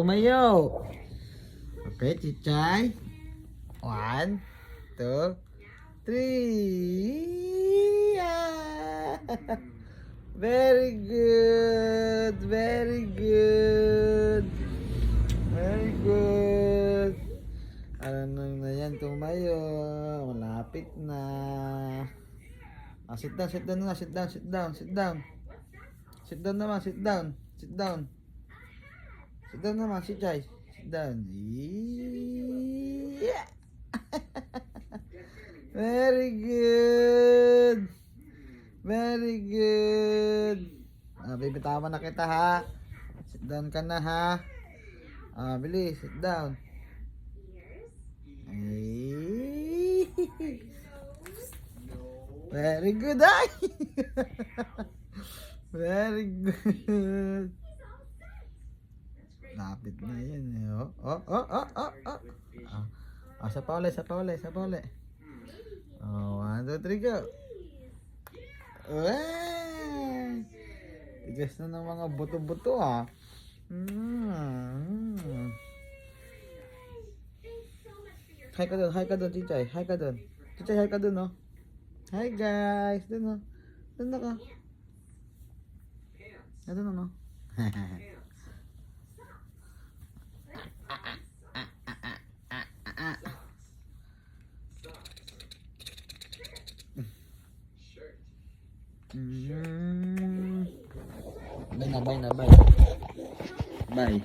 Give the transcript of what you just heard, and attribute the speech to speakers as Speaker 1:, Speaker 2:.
Speaker 1: Tumayo. Okay, Chichay. 1, 2, 3. Yeah. Very good. Very good. Very good. Ano na yan, tumayo. Malapit na. Sit down, sit down na. Sit down, sit down, sit down. Sit down naman, sit down. Sit down. Sit down naman, si Chai. Sit down. Yeah. Very good. Very good. Bibitawan na kita ha. Sit down ka na ha. Bilis, sit down. Very good ay. Very good. Lapit na yan eh. Sa pa ulit, sa pa ulit, sa pa ulit. 1, 2, 3, go. Tigas na ng mga buto-buto ah. Hi ka doon, Chichay. Hi ka doon. Chichay, hi ka doon, oh. Hi guys, doon, oh. Doon na ka. Doon, no? Bye na, bye na, bye. Bye.